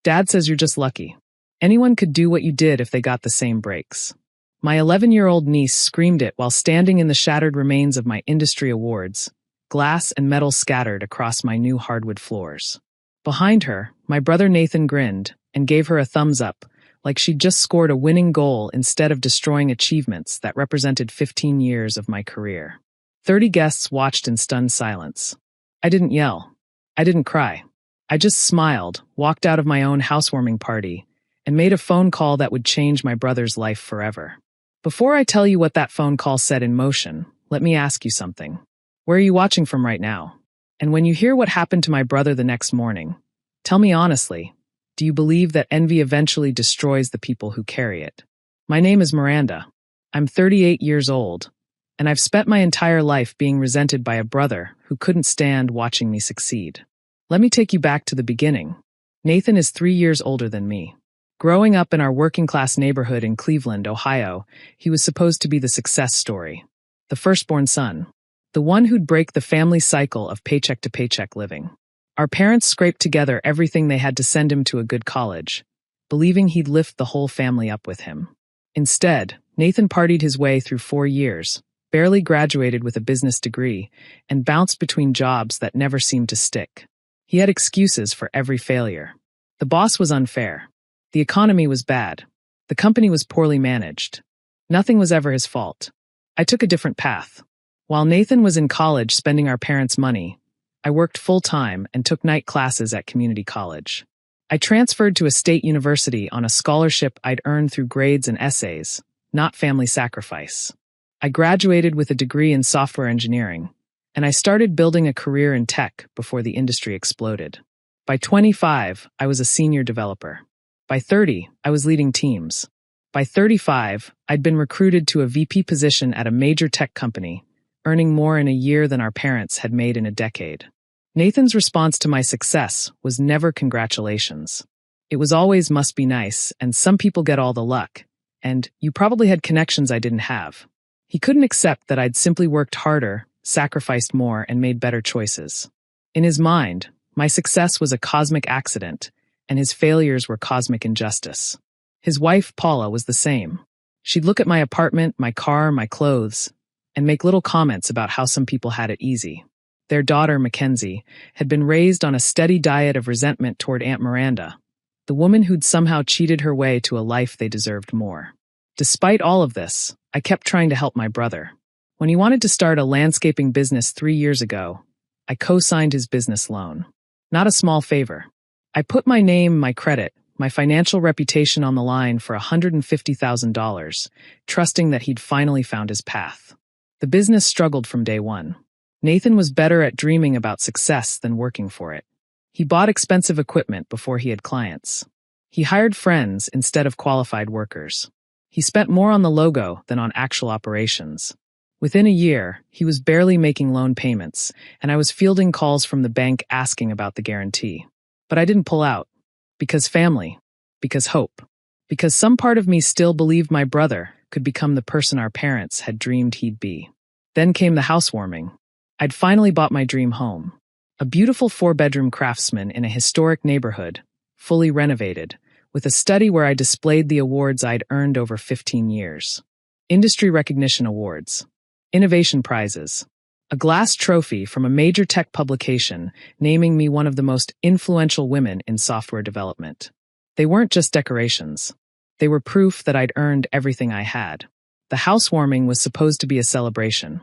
Dad says you're just lucky. Anyone could do what you did if they got the same breaks. My 11-year-old niece screamed it while standing in the shattered remains of my industry awards, glass and metal scattered across my new hardwood floors. Behind her, my brother Nathan grinned and gave her a thumbs up, like she'd just scored a winning goal instead of destroying achievements that represented 15 years of my career. 30 guests watched in stunned silence. I didn't yell. I didn't cry. I just smiled, walked out of my own housewarming party, and made a phone call that would change my brother's life forever. Before I tell you what that phone call set in motion, let me ask you something. Where are you watching from right now? And when you hear what happened to my brother the next morning, tell me honestly, do you believe that envy eventually destroys the people who carry it? My name is Miranda. I'm 38 years old, and I've spent my entire life being resented by a brother who couldn't stand watching me succeed. Let me take you back to the beginning. Nathan is 3 years older than me. Growing up in our working-class neighborhood in Cleveland, Ohio, he was supposed to be the success story. The firstborn son. The one who'd break the family cycle of paycheck-to-paycheck living. Our parents scraped together everything they had to send him to a good college, believing he'd lift the whole family up with him. Instead, Nathan partied his way through 4 years, barely graduated with a business degree, and bounced between jobs that never seemed to stick. He had excuses for every failure. The boss was unfair. The economy was bad. The company was poorly managed. Nothing was ever his fault. I took a different path. While Nathan was in college spending our parents' money, I worked full-time and took night classes at community college. I transferred to a state university on a scholarship I'd earned through grades and essays, not family sacrifice. I graduated with a degree in software engineering, and I started building a career in tech before the industry exploded. By 25, I was a senior developer. By 30, I was leading teams. By 35, I'd been recruited to a VP position at a major tech company, earning more in a year than our parents had made in a decade. Nathan's response to my success was never congratulations. It was always must be nice, and some people get all the luck, and you probably had connections I didn't have. He couldn't accept that I'd simply worked harder, sacrificed more, and made better choices. In his mind, my success was a cosmic accident, and his failures were cosmic injustice. His wife, Paula, was the same. She'd look at my apartment, my car, my clothes, and make little comments about how some people had it easy. Their daughter, Mackenzie, had been raised on a steady diet of resentment toward Aunt Miranda, the woman who'd somehow cheated her way to a life they deserved more. Despite all of this, I kept trying to help my brother. When he wanted to start a landscaping business 3 years ago, I co-signed his business loan. Not a small favor. I put my name, my credit, my financial reputation on the line for $150,000, trusting that he'd finally found his path. The business struggled from day one. Nathan was better at dreaming about success than working for it. He bought expensive equipment before he had clients. He hired friends instead of qualified workers. He spent more on the logo than on actual operations. Within a year, he was barely making loan payments, and I was fielding calls from the bank asking about the guarantee. But I didn't pull out. Because family. Because hope. Because some part of me still believed my brother could become the person our parents had dreamed he'd be. Then came the housewarming. I'd finally bought my dream home. A beautiful 4-bedroom craftsman in a historic neighborhood, fully renovated, with a study where I displayed the awards I'd earned over 15 years. Industry recognition awards. Innovation prizes. A glass trophy from a major tech publication naming me one of the most influential women in software development. They weren't just decorations. They were proof that I'd earned everything I had. The housewarming was supposed to be a celebration.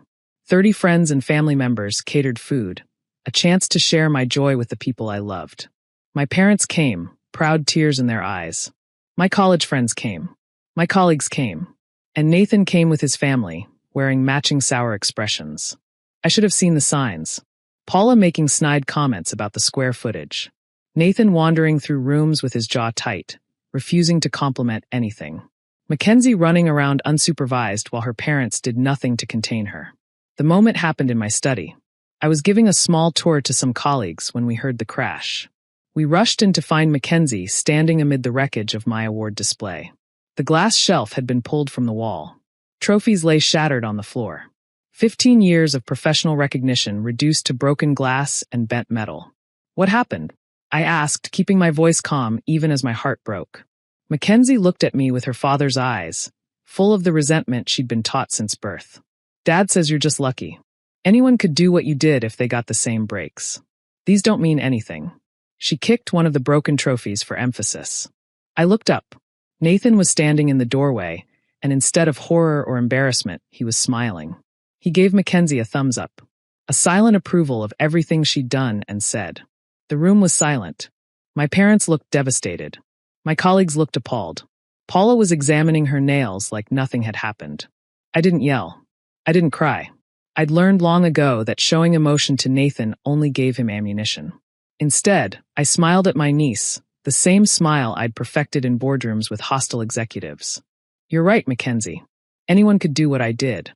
30 friends and family members catered food, a chance to share my joy with the people I loved. My parents came, proud tears in their eyes. My college friends came. My colleagues came. And Nathan came with his family, wearing matching sour expressions. I should have seen the signs. Paula making snide comments about the square footage. Nathan wandering through rooms with his jaw tight, refusing to compliment anything. Mackenzie running around unsupervised while her parents did nothing to contain her. The moment happened in my study. I was giving a small tour to some colleagues when we heard the crash. We rushed in to find Mackenzie standing amid the wreckage of my award display. The glass shelf had been pulled from the wall. Trophies lay shattered on the floor. 15 years of professional recognition reduced to broken glass and bent metal. What happened? I asked, keeping my voice calm even as my heart broke. Mackenzie looked at me with her father's eyes, full of the resentment she'd been taught since birth. Dad says you're just lucky. Anyone could do what you did if they got the same breaks. These don't mean anything. She kicked one of the broken trophies for emphasis. I looked up. Nathan was standing in the doorway, and instead of horror or embarrassment, he was smiling. He gave Mackenzie a thumbs up, a silent approval of everything she'd done and said. The room was silent. My parents looked devastated. My colleagues looked appalled. Paula was examining her nails like nothing had happened. I didn't yell. I didn't cry. I'd learned long ago that showing emotion to Nathan only gave him ammunition. Instead, I smiled at my niece, the same smile I'd perfected in boardrooms with hostile executives. You're right, Mackenzie. Anyone could do what I did.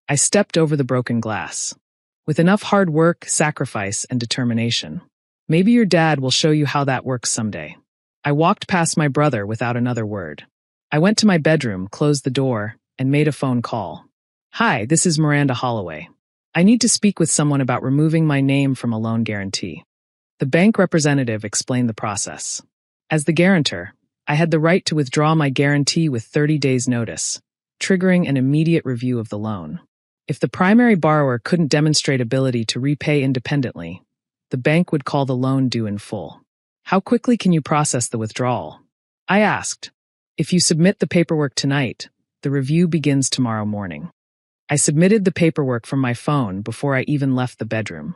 I stepped over the broken glass. With enough hard work, sacrifice, and determination. Maybe your dad will show you how that works someday. I walked past my brother without another word. I went to my bedroom, closed the door, and made a phone call. Hi, this is Miranda Holloway. I need to speak with someone about removing my name from a loan guarantee. The bank representative explained the process. As the guarantor, I had the right to withdraw my guarantee with 30 days' notice, triggering an immediate review of the loan. If the primary borrower couldn't demonstrate ability to repay independently, the bank would call the loan due in full. How quickly can you process the withdrawal? I asked. If you submit the paperwork tonight, the review begins tomorrow morning. I submitted the paperwork from my phone before I even left the bedroom.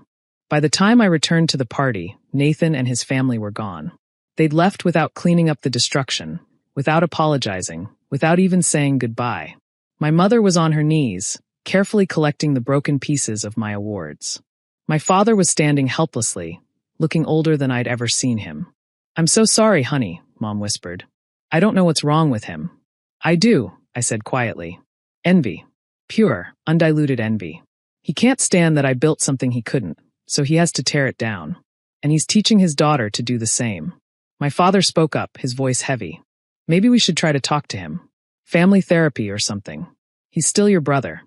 By the time I returned to the party, Nathan and his family were gone. They'd left without cleaning up the destruction, without apologizing, without even saying goodbye. My mother was on her knees, carefully collecting the broken pieces of my awards. My father was standing helplessly, looking older than I'd ever seen him. I'm so sorry, honey, Mom whispered. I don't know what's wrong with him. I do, I said quietly. Envy. Pure, undiluted envy. He can't stand that I built something he couldn't, so he has to tear it down. And he's teaching his daughter to do the same. My father spoke up, his voice heavy. Maybe we should try to talk to him. Family therapy or something. He's still your brother.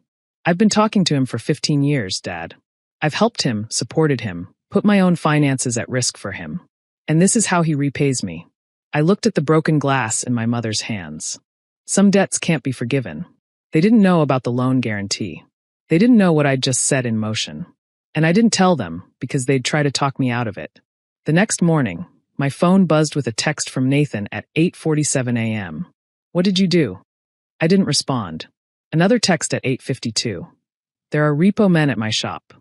I've been talking to him for 15 years, Dad. I've helped him, supported him, put my own finances at risk for him. And this is how he repays me. I looked at the broken glass in my mother's hands. Some debts can't be forgiven. They didn't know about the loan guarantee. They didn't know what I'd just set in motion. And I didn't tell them because they'd try to talk me out of it. The next morning, my phone buzzed with a text from Nathan at 8:47 a.m. What did you do? I didn't respond. Another text at 8:52. There are repo men at my shop.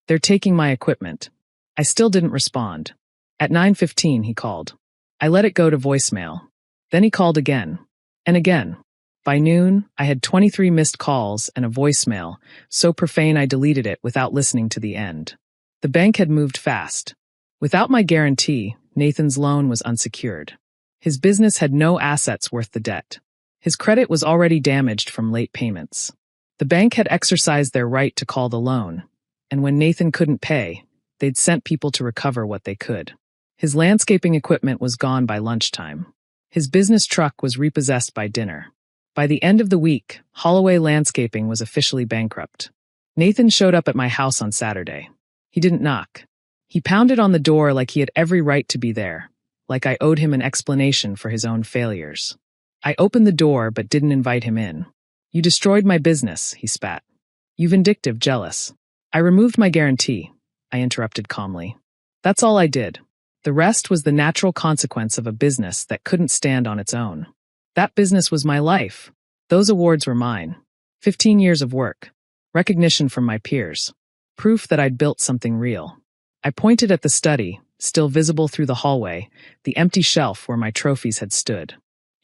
They're taking my equipment. I still didn't respond. At 9:15 he called. I let it go to voicemail. Then he called again. And again. By noon, I had 23 missed calls and a voicemail, so profane I deleted it without listening to the end. The bank had moved fast. Without my guarantee, Nathan's loan was unsecured. His business had no assets worth the debt. His credit was already damaged from late payments. The bank had exercised their right to call the loan, and when Nathan couldn't pay, they'd sent people to recover what they could. His landscaping equipment was gone by lunchtime. His business truck was repossessed by dinner. By the end of the week, Holloway Landscaping was officially bankrupt. Nathan showed up at my house on Saturday. He didn't knock. He pounded on the door like he had every right to be there, like I owed him an explanation for his own failures. I opened the door but didn't invite him in. You destroyed my business, he spat. You vindictive, jealous. I removed my guarantee, I interrupted calmly. That's all I did. The rest was the natural consequence of a business that couldn't stand on its own. That business was my life. Those awards were mine. 15 years of work. Recognition from my peers. Proof that I'd built something real. I pointed at the study, still visible through the hallway, the empty shelf where my trophies had stood.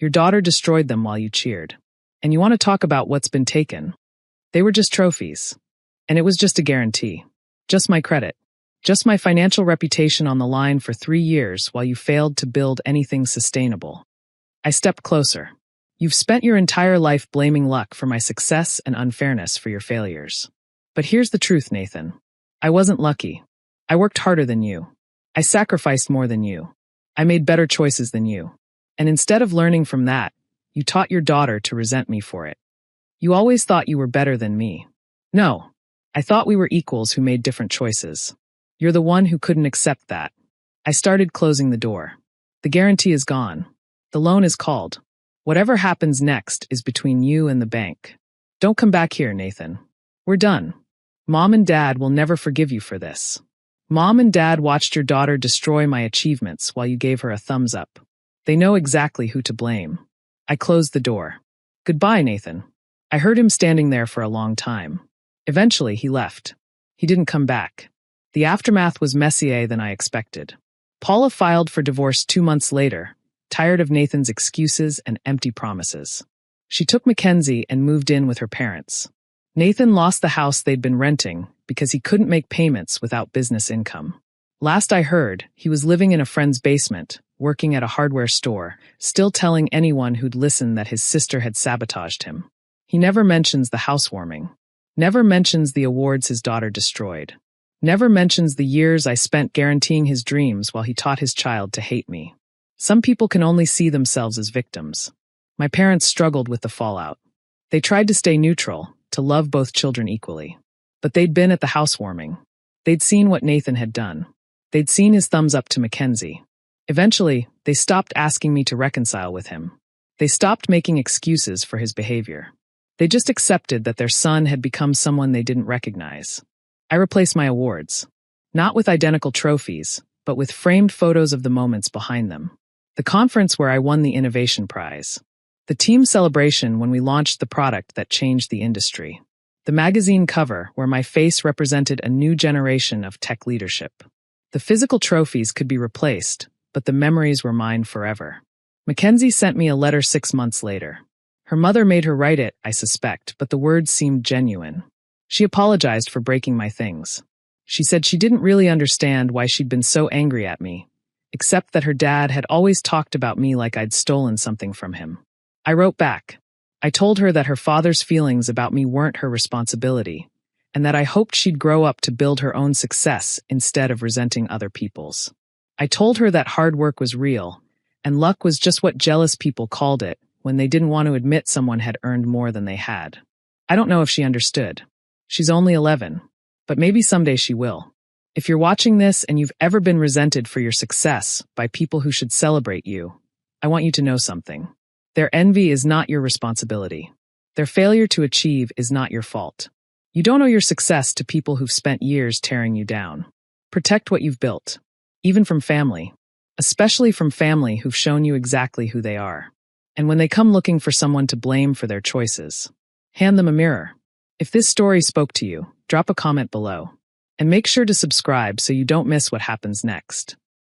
Your daughter destroyed them while you cheered. And you want to talk about what's been taken? They were just trophies. And it was just a guarantee. Just my credit. Just my financial reputation on the line for 3 years while you failed to build anything sustainable. I stepped closer. You've spent your entire life blaming luck for my success and unfairness for your failures. But here's the truth, Nathan. I wasn't lucky. I worked harder than you. I sacrificed more than you. I made better choices than you. And instead of learning from that, you taught your daughter to resent me for it. You always thought you were better than me. No, I thought we were equals who made different choices. You're the one who couldn't accept that. I started closing the door. The guarantee is gone. The loan is called. Whatever happens next is between you and the bank. Don't come back here, Nathan. We're done. Mom and Dad will never forgive you for this. Mom and Dad watched your daughter destroy my achievements while you gave her a thumbs up. They know exactly who to blame. I closed the door. Goodbye, Nathan. I heard him standing there for a long time. Eventually, he left. He didn't come back. The aftermath was messier than I expected. Paula filed for divorce 2 months later, tired of Nathan's excuses and empty promises. She took Mackenzie and moved in with her parents. Nathan lost the house they'd been renting because he couldn't make payments without business income. Last I heard, he was living in a friend's basement, working at a hardware store, still telling anyone who'd listen that his sister had sabotaged him. He never mentions the housewarming. Never mentions the awards his daughter destroyed. Never mentions the years I spent guaranteeing his dreams while he taught his child to hate me. Some people can only see themselves as victims. My parents struggled with the fallout. They tried to stay neutral, to love both children equally. But they'd been at the housewarming. They'd seen what Nathan had done. They'd seen his thumbs up to Mackenzie. Eventually, they stopped asking me to reconcile with him. They stopped making excuses for his behavior. They just accepted that their son had become someone they didn't recognize. I replaced my awards. Not with identical trophies, but with framed photos of the moments behind them. The conference where I won the innovation prize. The team celebration when we launched the product that changed the industry. The magazine cover where my face represented a new generation of tech leadership. The physical trophies could be replaced, but the memories were mine forever. Mackenzie sent me a letter 6 months later. Her mother made her write it, I suspect, but the words seemed genuine. She apologized for breaking my things. She said she didn't really understand why she'd been so angry at me, except that her dad had always talked about me like I'd stolen something from him. I wrote back. I told her that her father's feelings about me weren't her responsibility, and that I hoped she'd grow up to build her own success instead of resenting other people's. I told her that hard work was real, and luck was just what jealous people called it when they didn't want to admit someone had earned more than they had. I don't know if she understood. She's only 11, but maybe someday she will. If you're watching this and you've ever been resented for your success by people who should celebrate you, I want you to know something. Their envy is not your responsibility. Their failure to achieve is not your fault. You don't owe your success to people who've spent years tearing you down. Protect what you've built, even from family, especially from family who've shown you exactly who they are. And when they come looking for someone to blame for their choices, hand them a mirror. If this story spoke to you, drop a comment below. And make sure to subscribe so you don't miss what happens next.